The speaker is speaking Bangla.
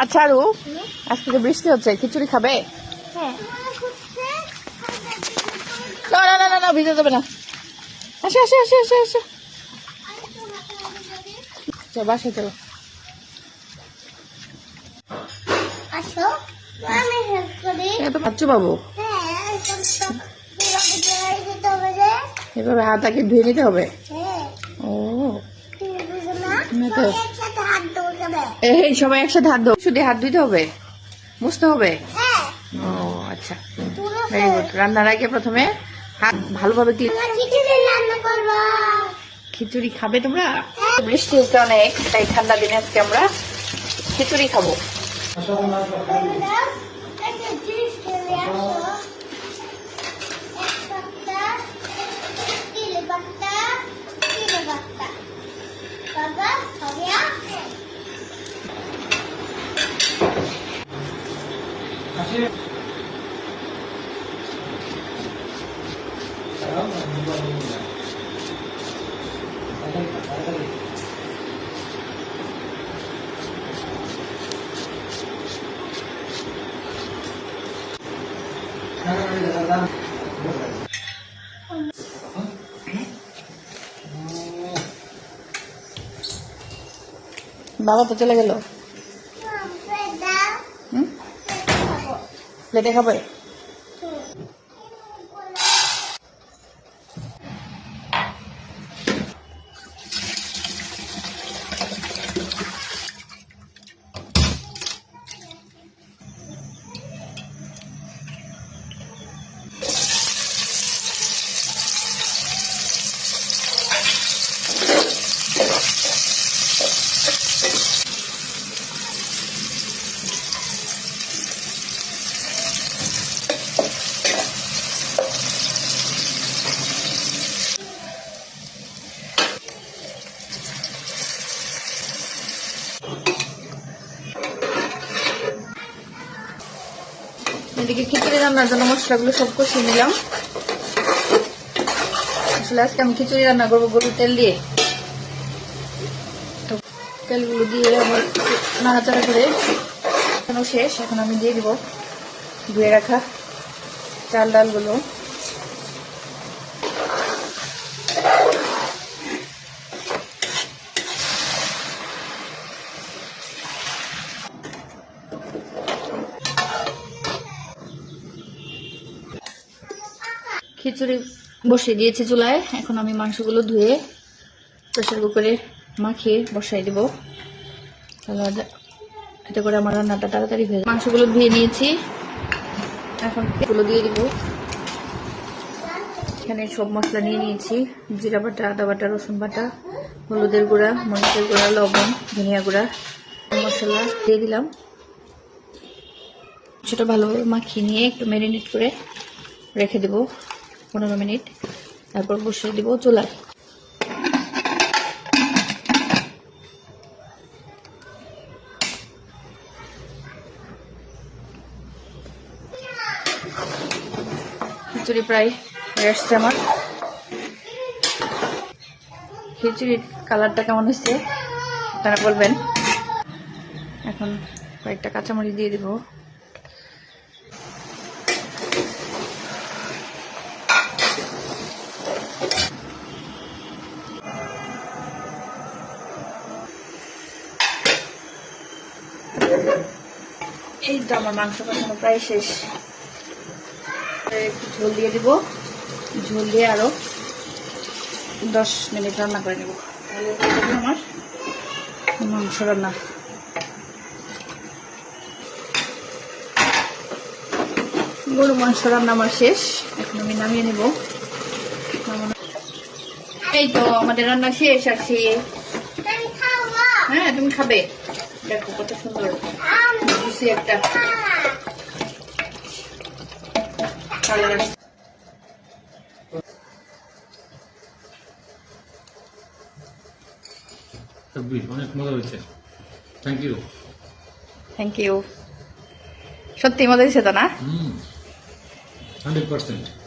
আচ্ছা আরু, আজকে তো বৃষ্টি হচ্ছে, খিচুড়ি খাবে? না না না না না, ভিজে যাবে না। আসো আসো আসো আসো আসো, চলো বাসায় চলো। আচ্ছা বাবু, এভাবে হাত আগে ধুয়ে নিতে হবে। ও এই সবাই একসাথে হাত ধো, শুধু হাত ধুইতে হবে, বুঝতে হবে। ও আচ্ছা, ভেরি গুড। রান্নার আগে প্রথমে হাত ভালোভাবে খিচুড়ি খাবে তোমরা? বৃষ্টি হচ্ছে অনেক, তাই ঠান্ডা দিনে আজকে আমরা খিচুড়ি খাবো। বাবা তো চলে গেল। প্লেটে খাবে? এদিকে খিচুড়ি রান্নার জন্য মশলাগুলো সব কষিয়ে নিলাম। আসলে আজকে আমি খিচুড়ি রান্না করবো গরুর তেল দিয়ে। তেলগুলো দিয়ে আমার নাড়াচাড়া করে শেষ। এখন আমি দিয়ে দিব ধুয়ে রাখা চাল ডালগুলো। খিচুড়ি বসিয়ে দিয়েছি চুলায়। এখন আমি মাংসগুলো ধুয়ে প্রেসার কুকারে মাখিয়ে বসাই দেবো, তাহলে এতে করে আমার রান্নাটা তাড়াতাড়ি হয়ে যাবে। মাংসগুলো ধুয়ে নিয়েছি, এখন এগুলো দিয়ে দিব। এখানে সব মশলা নিয়ে নিয়েছি, জিরা বাটা, আদা বাটা, রসুন বাটা, হলুদের গুঁড়া, মরিচের গুঁড়া, লবণ, ধনিয়া গুঁড়া, মশলা দিয়ে দিলাম। সেটা ভালোভাবে মাখিয়ে নিয়ে একটু ম্যারিনেট করে রেখে দেবো 15 মিনিট। তারপর বসিয়ে দেবো চুলায়। খিচুড়ি প্রায় হয়ে আসছে আমার। খিচুড়ির কালারটা কেমন হয়েছে আপনারা বলবেন। এখন কয়েকটা কাঁচামরিচ দিয়ে দিব। এই তো আমার মাংস কষানো প্রায় শেষ। একটু ঝোল দিয়ে দিব, ঝোল দিয়ে আরো 10 মিনিট রান্না করে নেব, তাহলে আমার মাংস রান্না। গরু মাংস রান্না আমার শেষ, এখন আমি নামিয়ে নেব। এই তো আমাদের রান্না শেষ। আসি, হ্যাঁ তুমি খাবে? দেখো কত সুন্দর একটা কালার। অনেক মজা হয়েছে। Thank you. Thank you. সত্যি মজা হয়েছে তো না? 100%।